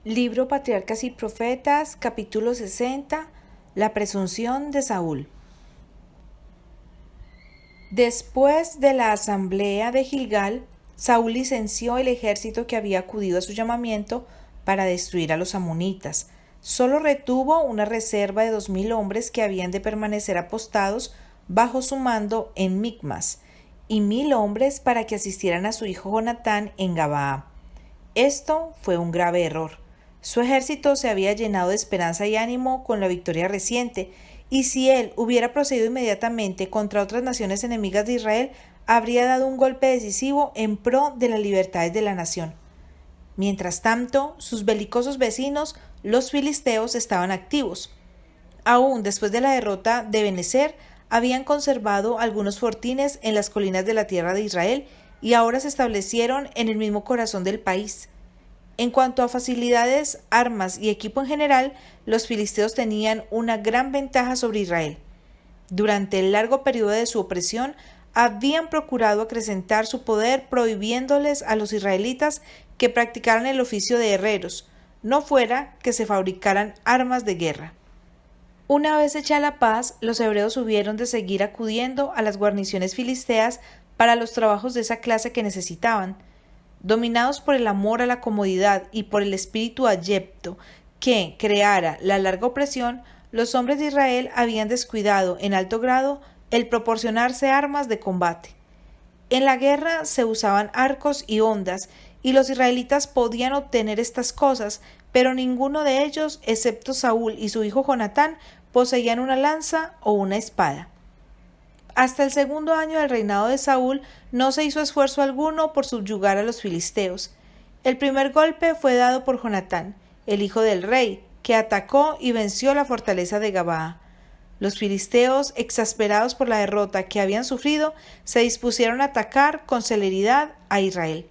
Libro Patriarcas y Profetas, capítulo 60, la presunción de Saúl. Después de la asamblea de Gilgal, Saúl licenció el ejército que había acudido a su llamamiento para destruir a los amonitas. Solo retuvo una reserva de 2000 hombres que habían de permanecer apostados bajo su mando en Micmas, y 1000 hombres para que asistieran a su hijo Jonatán en Gabaa. Esto fue un grave error. Su ejército se había llenado de esperanza y ánimo con la victoria reciente, y si él hubiera procedido inmediatamente contra otras naciones enemigas de Israel, habría dado un golpe decisivo en pro de las libertades de la nación. Mientras tanto, sus belicosos vecinos, los filisteos, estaban activos. Aún después de la derrota de Benecer, habían conservado algunos fortines en las colinas de la tierra de Israel y ahora se establecieron en el mismo corazón del país. En cuanto a facilidades, armas y equipo en general, los filisteos tenían una gran ventaja sobre Israel. Durante el largo periodo de su opresión, habían procurado acrecentar su poder prohibiéndoles a los israelitas que practicaran el oficio de herreros, no fuera que se fabricaran armas de guerra. Una vez hecha la paz, los hebreos hubieron de seguir acudiendo a las guarniciones filisteas para los trabajos de esa clase que necesitaban. Dominados por el amor a la comodidad y por el espíritu abyecto que creara la larga opresión, los hombres de Israel habían descuidado en alto grado el proporcionarse armas de combate. En la guerra se usaban arcos y hondas, y los israelitas podían obtener estas cosas, pero ninguno de ellos, excepto Saúl y su hijo Jonatán, poseían una lanza o una espada. Hasta el segundo año del reinado de Saúl no se hizo esfuerzo alguno por subyugar a los filisteos. El primer golpe fue dado por Jonatán, el hijo del rey, que atacó y venció la fortaleza de Gabaa. Los filisteos, exasperados por la derrota que habían sufrido, se dispusieron a atacar con celeridad a Israel.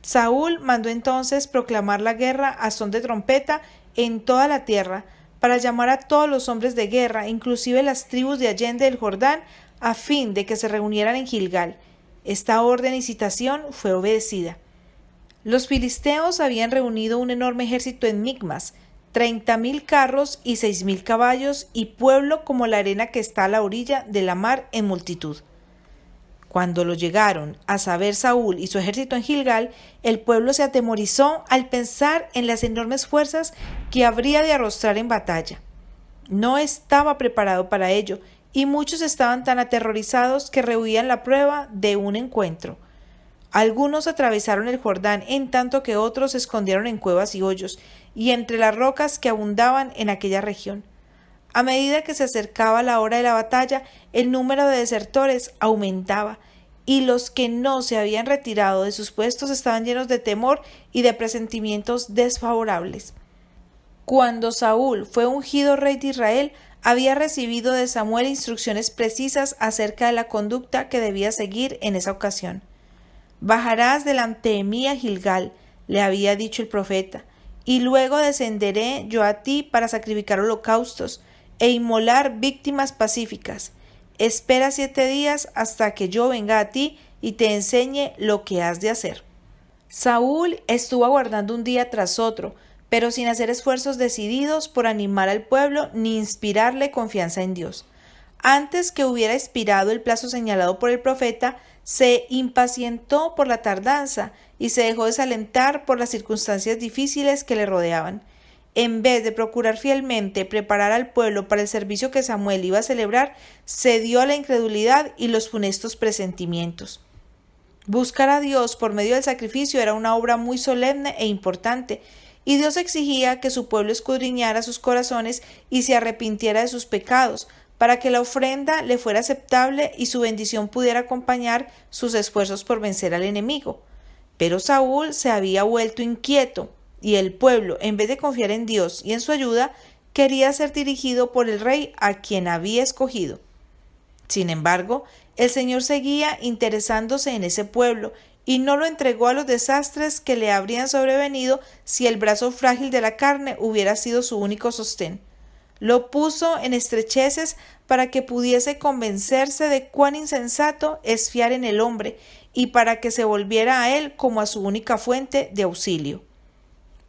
Saúl mandó entonces proclamar la guerra a son de trompeta en toda la tierra, para llamar a todos los hombres de guerra, inclusive las tribus de allende del Jordán, a fin de que se reunieran en Gilgal. Esta orden y citación fue obedecida. Los filisteos habían reunido un enorme ejército en Micmas, 30.000 carros y 6.000 caballos, y pueblo como la arena que está a la orilla de la mar en multitud. Cuando lo llegaron a saber Saúl y su ejército en Gilgal, el pueblo se atemorizó al pensar en las enormes fuerzas que habría de arrostrar en batalla. No estaba preparado para ello, y muchos estaban tan aterrorizados que rehuían la prueba de un encuentro. Algunos atravesaron el Jordán, en tanto que otros se escondieron en cuevas y hoyos, y entre las rocas que abundaban en aquella región. A medida que se acercaba la hora de la batalla, el número de desertores aumentaba, y los que no se habían retirado de sus puestos estaban llenos de temor y de presentimientos desfavorables. Cuando Saúl fue ungido rey de Israel, había recibido de Samuel instrucciones precisas acerca de la conducta que debía seguir en esa ocasión. «Bajarás delante de mí a Gilgal», le había dicho el profeta, «y luego descenderé yo a ti para sacrificar holocaustos e inmolar víctimas pacíficas. Espera 7 días hasta que yo venga a ti y te enseñe lo que has de hacer». Saúl estuvo aguardando un día tras otro, pero sin hacer esfuerzos decididos por animar al pueblo ni inspirarle confianza en Dios. Antes que hubiera expirado el plazo señalado por el profeta, se impacientó por la tardanza y se dejó desalentar por las circunstancias difíciles que le rodeaban. En vez de procurar fielmente preparar al pueblo para el servicio que Samuel iba a celebrar, cedió a la incredulidad y los funestos presentimientos. Buscar a Dios por medio del sacrificio era una obra muy solemne e importante, y Dios exigía que su pueblo escudriñara sus corazones y se arrepintiera de sus pecados, para que la ofrenda le fuera aceptable y su bendición pudiera acompañar sus esfuerzos por vencer al enemigo. Pero Saúl se había vuelto inquieto, y el pueblo, en vez de confiar en Dios y en su ayuda, quería ser dirigido por el rey a quien había escogido. Sin embargo, el Señor seguía interesándose en ese pueblo y no lo entregó a los desastres que le habrían sobrevenido si el brazo frágil de la carne hubiera sido su único sostén. Lo puso en estrecheces para que pudiese convencerse de cuán insensato es fiar en el hombre y para que se volviera a él como a su única fuente de auxilio.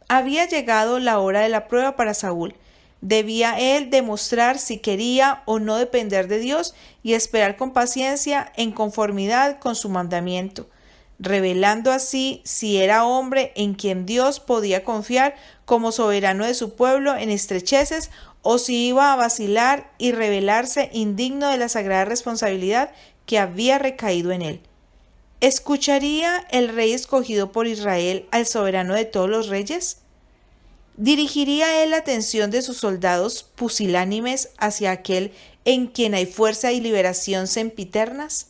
Había llegado la hora de la prueba para Saúl. Debía él demostrar si quería o no depender de Dios y esperar con paciencia en conformidad con su mandamiento, revelando así si era hombre en quien Dios podía confiar como soberano de su pueblo en estrecheces o si iba a vacilar y revelarse indigno de la sagrada responsabilidad que había recaído en él. ¿Escucharía el rey escogido por Israel al soberano de todos los reyes? ¿Dirigiría él la atención de sus soldados pusilánimes hacia aquel en quien hay fuerza y liberación sempiternas?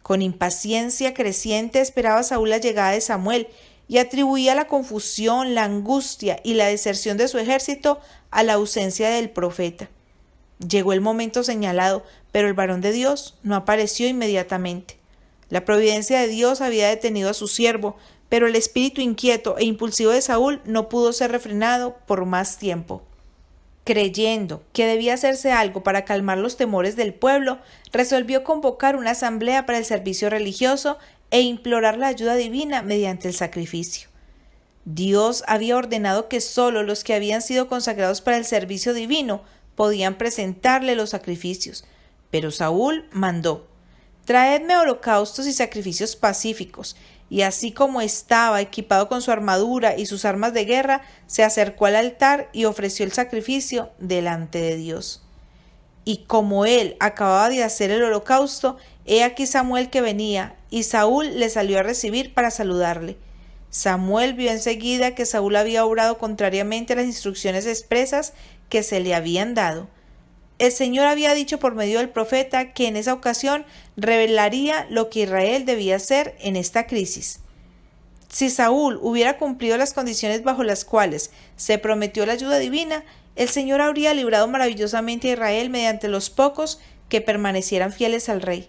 Con impaciencia creciente esperaba Saúl la llegada de Samuel y atribuía la confusión, la angustia y la deserción de su ejército a la ausencia del profeta. Llegó el momento señalado, pero el varón de Dios no apareció inmediatamente. La providencia de Dios había detenido a su siervo, pero el espíritu inquieto e impulsivo de Saúl no pudo ser refrenado por más tiempo. Creyendo que debía hacerse algo para calmar los temores del pueblo, resolvió convocar una asamblea para el servicio religioso e implorar la ayuda divina mediante el sacrificio. Dios había ordenado que sólo los que habían sido consagrados para el servicio divino podían presentarle los sacrificios, pero Saúl mandó: «Traedme holocaustos y sacrificios pacíficos». Y así como estaba equipado con su armadura y sus armas de guerra, se acercó al altar y ofreció el sacrificio delante de Dios. Y como él acababa de hacer el holocausto, he aquí Samuel que venía, y Saúl le salió a recibir para saludarle. Samuel vio enseguida que Saúl había obrado contrariamente a las instrucciones expresas que se le habían dado. El Señor había dicho por medio del profeta que en esa ocasión revelaría lo que Israel debía hacer en esta crisis. Si Saúl hubiera cumplido las condiciones bajo las cuales se prometió la ayuda divina, el Señor habría librado maravillosamente a Israel mediante los pocos que permanecieran fieles al rey.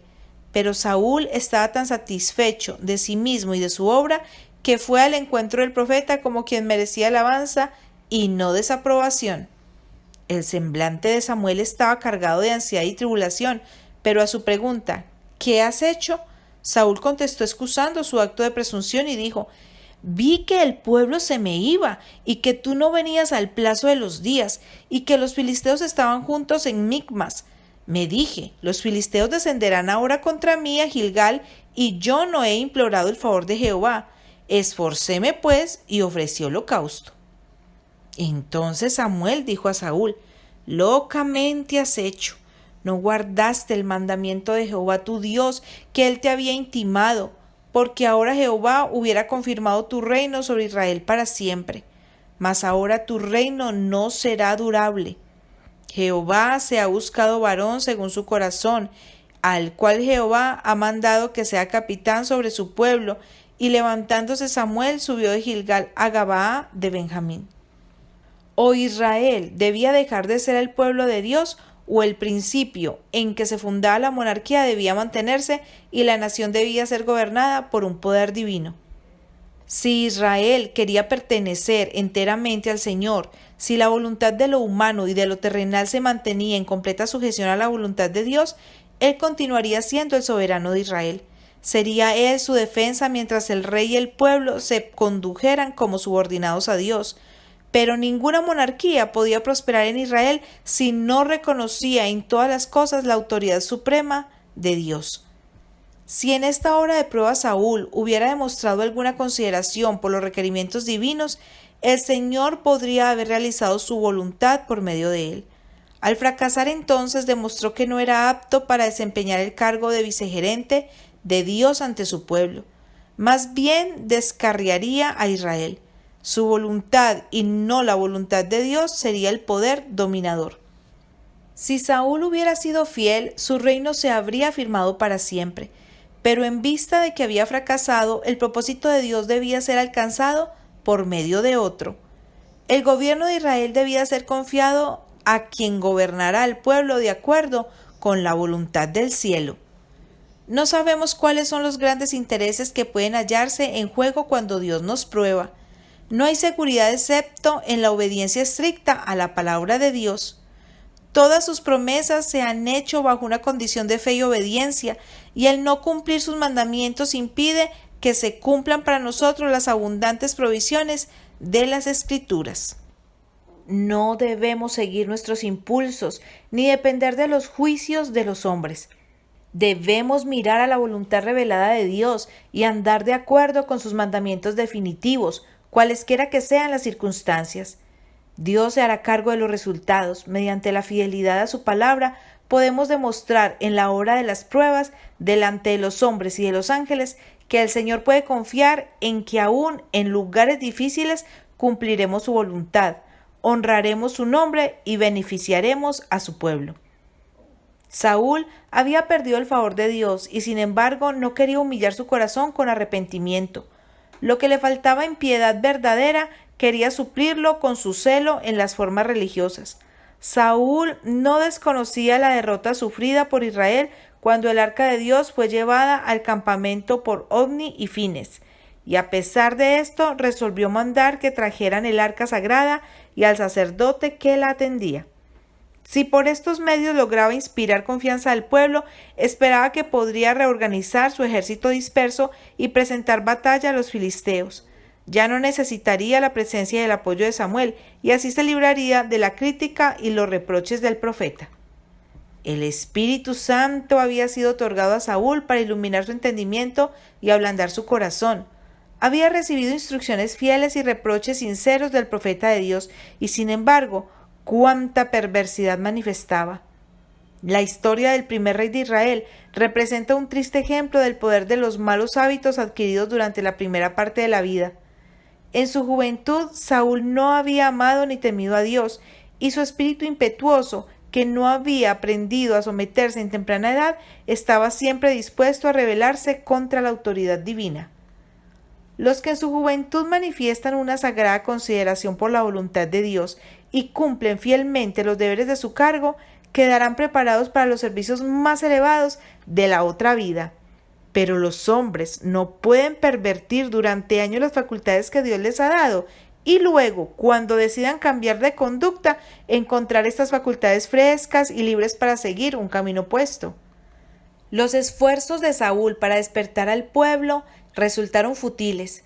Pero Saúl estaba tan satisfecho de sí mismo y de su obra que fue al encuentro del profeta como quien merecía alabanza y no desaprobación. El semblante de Samuel estaba cargado de ansiedad y tribulación, pero a su pregunta «¿Qué has hecho?», Saúl contestó excusando su acto de presunción y dijo: «Vi que el pueblo se me iba y que tú no venías al plazo de los días y que los filisteos estaban juntos en Micmas. Me dije: los filisteos descenderán ahora contra mí a Gilgal y yo no he implorado el favor de Jehová. Esforcéme pues y ofrecí holocausto». Entonces Samuel dijo a Saúl: «Locamente has hecho. No guardaste el mandamiento de Jehová tu Dios que él te había intimado, porque ahora Jehová hubiera confirmado tu reino sobre Israel para siempre. Mas ahora tu reino no será durable. Jehová se ha buscado varón según su corazón, al cual Jehová ha mandado que sea capitán sobre su pueblo». Y levantándose Samuel subió de Gilgal a Gabaa de Benjamín. O Israel debía dejar de ser el pueblo de Dios, o el principio en que se fundaba la monarquía debía mantenerse y la nación debía ser gobernada por un poder divino. Si Israel quería pertenecer enteramente al Señor, si la voluntad de lo humano y de lo terrenal se mantenía en completa sujeción a la voluntad de Dios, Él continuaría siendo el soberano de Israel. Sería Él su defensa mientras el rey y el pueblo se condujeran como subordinados a Dios. Pero ninguna monarquía podía prosperar en Israel si no reconocía en todas las cosas la autoridad suprema de Dios. Si en esta hora de prueba Saúl hubiera demostrado alguna consideración por los requerimientos divinos, el Señor podría haber realizado su voluntad por medio de él. Al fracasar entonces demostró que no era apto para desempeñar el cargo de vicegerente de Dios ante su pueblo. Más bien descarriaría a Israel. Su voluntad y no la voluntad de Dios sería el poder dominador. Si Saúl hubiera sido fiel, su reino se habría afirmado para siempre. Pero en vista de que había fracasado, el propósito de Dios debía ser alcanzado por medio de otro. El gobierno de Israel debía ser confiado a quien gobernara al pueblo de acuerdo con la voluntad del cielo. No sabemos cuáles son los grandes intereses que pueden hallarse en juego cuando Dios nos prueba. No hay seguridad excepto en la obediencia estricta a la palabra de Dios. Todas sus promesas se han hecho bajo una condición de fe y obediencia, y el no cumplir sus mandamientos impide que se cumplan para nosotros las abundantes provisiones de las Escrituras. No debemos seguir nuestros impulsos ni depender de los juicios de los hombres. Debemos mirar a la voluntad revelada de Dios y andar de acuerdo con sus mandamientos definitivos, cualesquiera que sean las circunstancias. Dios se hará cargo de los resultados. Mediante la fidelidad a su palabra, podemos demostrar en la hora de las pruebas, delante de los hombres y de los ángeles, que el Señor puede confiar en que aún en lugares difíciles cumpliremos su voluntad, honraremos su nombre y beneficiaremos a su pueblo. Saúl había perdido el favor de Dios y sin embargo no quería humillar su corazón con arrepentimiento. Lo que le faltaba en piedad verdadera quería suplirlo con su celo en las formas religiosas. Saúl no desconocía la derrota sufrida por Israel cuando el arca de Dios fue llevada al campamento por Ofni y Fines, y a pesar de esto resolvió mandar que trajeran el arca sagrada y al sacerdote que la atendía. Si por estos medios lograba inspirar confianza al pueblo, esperaba que podría reorganizar su ejército disperso y presentar batalla a los filisteos. Ya no necesitaría la presencia y el apoyo de Samuel, y así se libraría de la crítica y los reproches del profeta. El Espíritu Santo había sido otorgado a Saúl para iluminar su entendimiento y ablandar su corazón. Había recibido instrucciones fieles y reproches sinceros del profeta de Dios, y sin embargo, cuánta perversidad manifestaba. La historia del primer rey de Israel representa un triste ejemplo del poder de los malos hábitos adquiridos durante la primera parte de la vida. En su juventud, Saúl no había amado ni temido a Dios, y su espíritu impetuoso, que no había aprendido a someterse en temprana edad, estaba siempre dispuesto a rebelarse contra la autoridad divina. Los que en su juventud manifiestan una sagrada consideración por la voluntad de Dios y cumplen fielmente los deberes de su cargo, quedarán preparados para los servicios más elevados de la otra vida. Pero los hombres no pueden pervertir durante años las facultades que Dios les ha dado y luego, cuando decidan cambiar de conducta, encontrar estas facultades frescas y libres para seguir un camino opuesto. Los esfuerzos de Saúl para despertar al pueblo resultaron fútiles.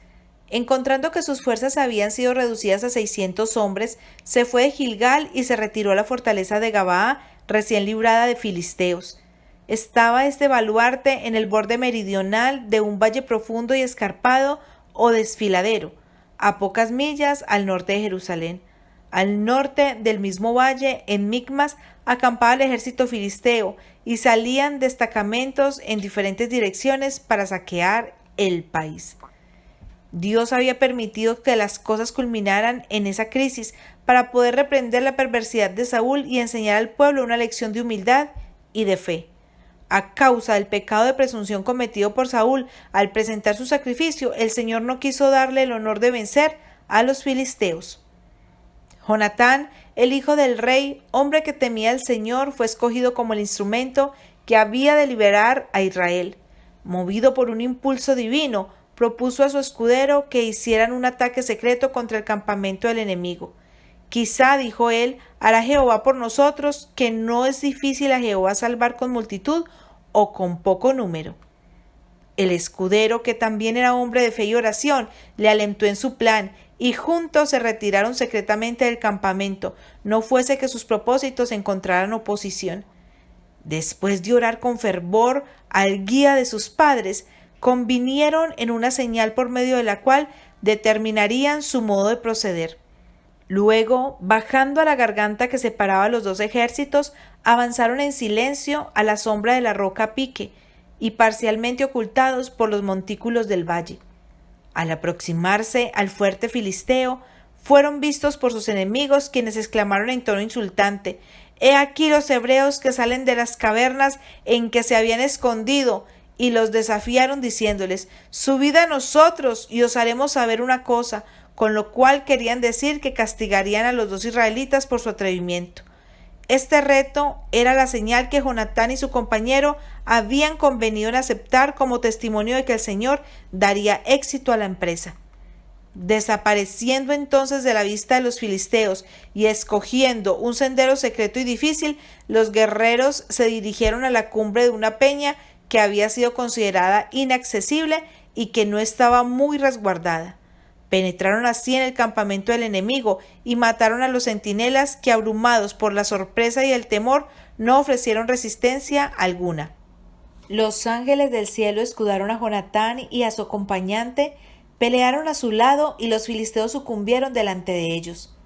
Encontrando que sus fuerzas habían sido reducidas a 600 hombres, se fue de Gilgal y se retiró a la fortaleza de Gabaa, recién librada de filisteos. Estaba este baluarte en el borde meridional de un valle profundo y escarpado o desfiladero, a pocas millas al norte de Jerusalén. Al norte del mismo valle, en Micmas, acampaba el ejército filisteo y salían destacamentos en diferentes direcciones para saquear el país. Dios había permitido que las cosas culminaran en esa crisis para poder reprender la perversidad de Saúl y enseñar al pueblo una lección de humildad y de fe. A causa del pecado de presunción cometido por Saúl al presentar su sacrificio, el Señor no quiso darle el honor de vencer a los filisteos. Jonatán, el hijo del rey, hombre que temía al Señor, fue escogido como el instrumento que había de liberar a Israel. Movido por un impulso divino, propuso a su escudero que hicieran un ataque secreto contra el campamento del enemigo. Quizá, dijo él, hará Jehová por nosotros, que no es difícil a Jehová salvar con multitud o con poco número. El escudero, que también era hombre de fe y oración, le alentó en su plan, y juntos se retiraron secretamente del campamento, no fuese que sus propósitos encontraran oposición. Después de orar con fervor al guía de sus padres, convinieron en una señal por medio de la cual determinarían su modo de proceder. Luego, bajando a la garganta que separaba a los dos ejércitos, avanzaron en silencio a la sombra de la roca Pique y parcialmente ocultados por los montículos del valle. Al aproximarse al fuerte filisteo, fueron vistos por sus enemigos, quienes exclamaron en tono insultante: «He aquí los hebreos que salen de las cavernas en que se habían escondido», y los desafiaron diciéndoles: «Subid a nosotros y os haremos saber una cosa», con lo cual querían decir que castigarían a los dos israelitas por su atrevimiento. Este reto era la señal que Jonatán y su compañero habían convenido en aceptar como testimonio de que el Señor daría éxito a la empresa. Desapareciendo entonces de la vista de los filisteos y escogiendo un sendero secreto y difícil, los guerreros se dirigieron a la cumbre de una peña que había sido considerada inaccesible y que no estaba muy resguardada. Penetraron así en el campamento del enemigo y mataron a los centinelas que, abrumados por la sorpresa y el temor, no ofrecieron resistencia alguna. Los ángeles del cielo escudaron a Jonatán y a su acompañante, pelearon a su lado y los filisteos sucumbieron delante de ellos.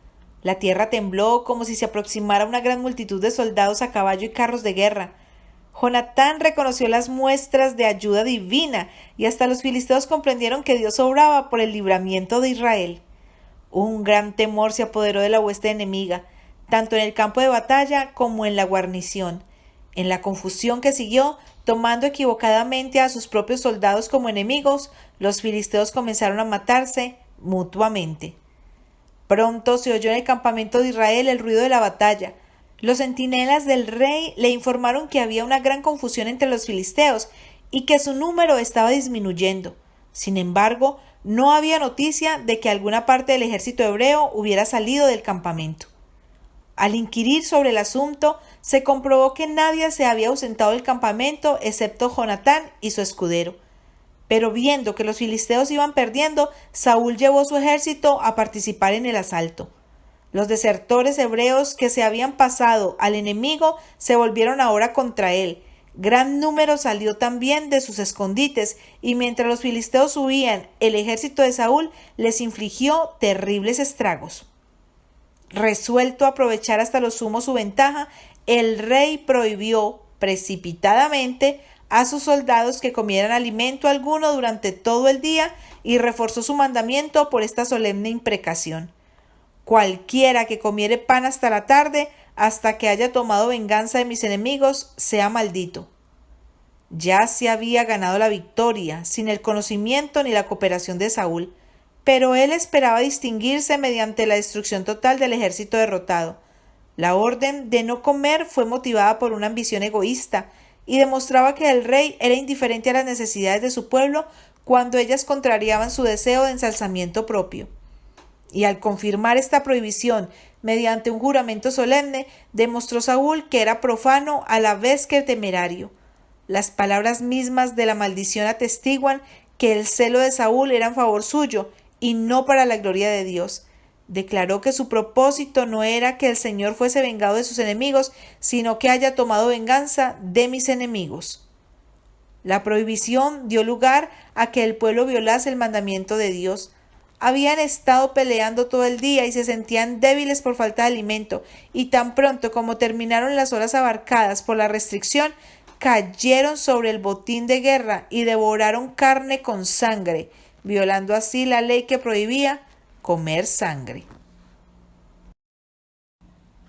La tierra tembló como si se aproximara una gran multitud de soldados a caballo y carros de guerra. Jonatán reconoció las muestras de ayuda divina y hasta los filisteos comprendieron que Dios obraba por el libramiento de Israel. Un gran temor se apoderó de la hueste enemiga, tanto en el campo de batalla como en la guarnición. En la confusión que siguió, tomando equivocadamente a sus propios soldados como enemigos, los filisteos comenzaron a matarse mutuamente. Pronto se oyó en el campamento de Israel el ruido de la batalla. Los centinelas del rey le informaron que había una gran confusión entre los filisteos y que su número estaba disminuyendo. Sin embargo, no había noticia de que alguna parte del ejército hebreo hubiera salido del campamento. Al inquirir sobre el asunto, se comprobó que nadie se había ausentado del campamento excepto Jonatán y su escudero. Pero viendo que los filisteos iban perdiendo, Saúl llevó su ejército a participar en el asalto. Los desertores hebreos que se habían pasado al enemigo se volvieron ahora contra él. Gran número salió también de sus escondites, y mientras los filisteos huían, el ejército de Saúl les infligió terribles estragos. Resuelto a aprovechar hasta lo sumo su ventaja, el rey prohibió precipitadamente a sus soldados que comieran alimento alguno durante todo el día y reforzó su mandamiento por esta solemne imprecación. Cualquiera que comiere pan hasta la tarde, hasta que haya tomado venganza de mis enemigos, sea maldito. Ya se había ganado la victoria, sin el conocimiento ni la cooperación de Saúl, pero él esperaba distinguirse mediante la destrucción total del ejército derrotado. La orden de no comer fue motivada por una ambición egoísta y demostraba que el rey era indiferente a las necesidades de su pueblo cuando ellas contrariaban su deseo de ensalzamiento propio. Y al confirmar esta prohibición mediante un juramento solemne, demostró Saúl que era profano a la vez que temerario. Las palabras mismas de la maldición atestiguan que el celo de Saúl era en favor suyo y no para la gloria de Dios. Declaró que su propósito no era que el Señor fuese vengado de sus enemigos, sino que haya tomado venganza de mis enemigos. La prohibición dio lugar a que el pueblo violase el mandamiento de Dios. Habían estado peleando todo el día y se sentían débiles por falta de alimento, y tan pronto como terminaron las horas abarcadas por la restricción, cayeron sobre el botín de guerra y devoraron carne con sangre, violando así la ley que prohibía comer sangre.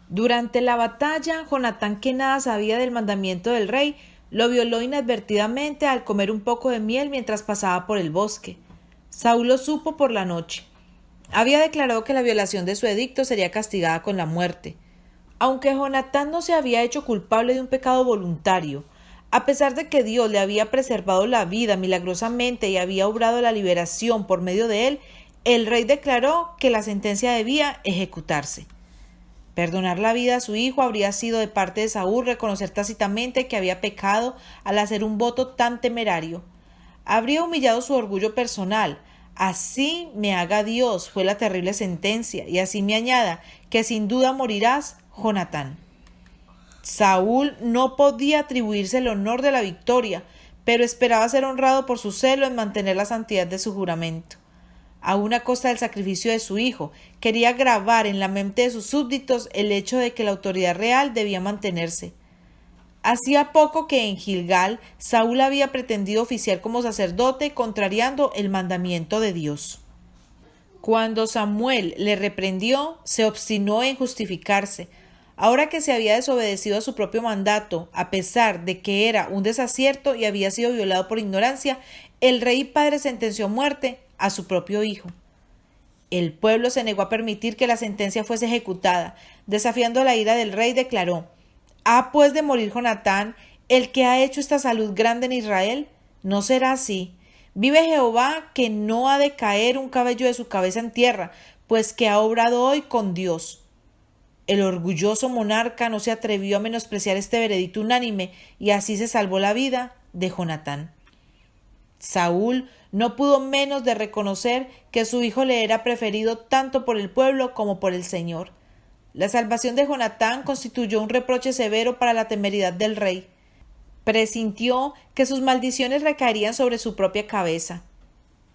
Durante la batalla, Jonatán, que nada sabía del mandamiento del rey, lo violó inadvertidamente al comer un poco de miel mientras pasaba por el bosque. Saúl lo supo por la noche. Había declarado que la violación de su edicto sería castigada con la muerte. Aunque Jonatán no se había hecho culpable de un pecado voluntario, a pesar de que Dios le había preservado la vida milagrosamente y había obrado la liberación por medio de él, el rey declaró que la sentencia debía ejecutarse. Perdonar la vida a su hijo habría sido de parte de Saúl reconocer tácitamente que había pecado al hacer un voto tan temerario. Habría humillado su orgullo personal. Así me haga Dios, fue la terrible sentencia, y así me añada, que sin duda morirás, Jonatán. Saúl no podía atribuirse el honor de la victoria, pero esperaba ser honrado por su celo en mantener la santidad de su juramento. Aun a costa del sacrificio de su hijo, quería grabar en la mente de sus súbditos el hecho de que la autoridad real debía mantenerse. Hacía poco que en Gilgal Saúl había pretendido oficiar como sacerdote, contrariando el mandamiento de Dios. Cuando Samuel le reprendió, se obstinó en justificarse. Ahora que se había desobedecido a su propio mandato, a pesar de que era un desacierto y había sido violado por ignorancia, el rey padre sentenció a muerte a su propio hijo. El pueblo se negó a permitir que la sentencia fuese ejecutada. Desafiando la ira del rey, declaró: ¿Ha pues de morir Jonatán, el que ha hecho esta salud grande en Israel? No será así. Vive Jehová, que no ha de caer un cabello de su cabeza en tierra, pues que ha obrado hoy con Dios. El orgulloso monarca no se atrevió a menospreciar este veredicto unánime, y así se salvó la vida de Jonatán. Saúl no pudo menos de reconocer que su hijo le era preferido tanto por el pueblo como por el Señor. La salvación de Jonatán constituyó un reproche severo para la temeridad del rey. Presintió que sus maldiciones recaerían sobre su propia cabeza.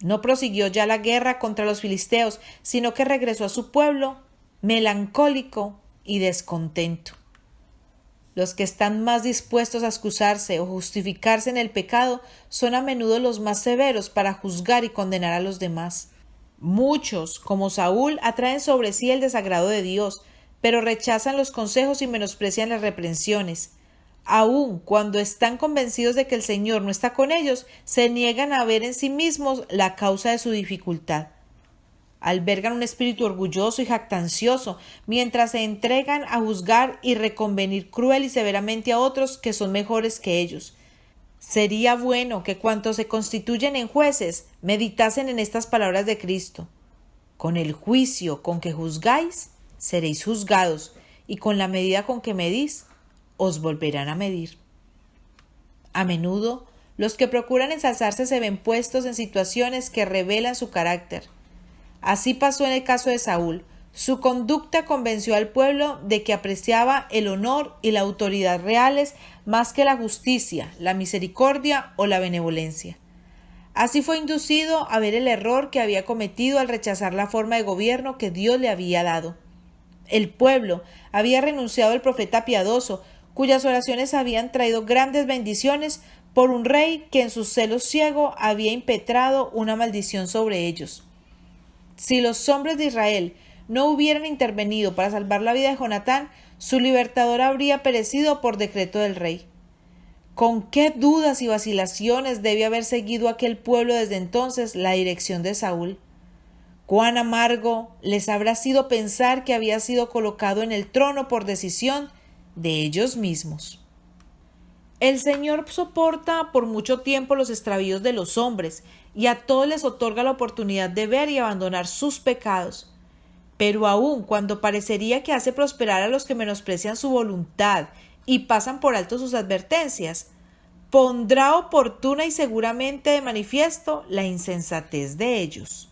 No prosiguió ya la guerra contra los filisteos, sino que regresó a su pueblo, melancólico y descontento. Los que están más dispuestos a excusarse o justificarse en el pecado son a menudo los más severos para juzgar y condenar a los demás. Muchos, como Saúl, atraen sobre sí el desagrado de Dios, pero rechazan los consejos y menosprecian las reprensiones. Aun cuando están convencidos de que el Señor no está con ellos, se niegan a ver en sí mismos la causa de su dificultad. Albergan un espíritu orgulloso y jactancioso, mientras se entregan a juzgar y reconvenir cruel y severamente a otros que son mejores que ellos. Sería bueno que cuantos se constituyen en jueces meditasen en estas palabras de Cristo. Con el juicio con que juzgáis, seréis juzgados, y con la medida con que medís, os volverán a medir. A menudo, los que procuran ensalzarse se ven puestos en situaciones que revelan su carácter. Así pasó en el caso de Saúl. Su conducta convenció al pueblo de que apreciaba el honor y la autoridad reales más que la justicia, la misericordia o la benevolencia. Así fue inducido a ver el error que había cometido al rechazar la forma de gobierno que Dios le había dado. El pueblo había renunciado al profeta piadoso, cuyas oraciones habían traído grandes bendiciones, por un rey que en su celo ciego había impetrado una maldición sobre ellos. Si los hombres de Israel no hubieran intervenido para salvar la vida de Jonatán, su libertador habría perecido por decreto del rey. ¿Con qué dudas y vacilaciones debe haber seguido aquel pueblo desde entonces la dirección de Saúl? Cuán amargo les habrá sido pensar que había sido colocado en el trono por decisión de ellos mismos. El Señor soporta por mucho tiempo los extravíos de los hombres y a todos les otorga la oportunidad de ver y abandonar sus pecados. Pero aun cuando parecería que hace prosperar a los que menosprecian su voluntad y pasan por alto sus advertencias, pondrá oportuna y seguramente de manifiesto la insensatez de ellos.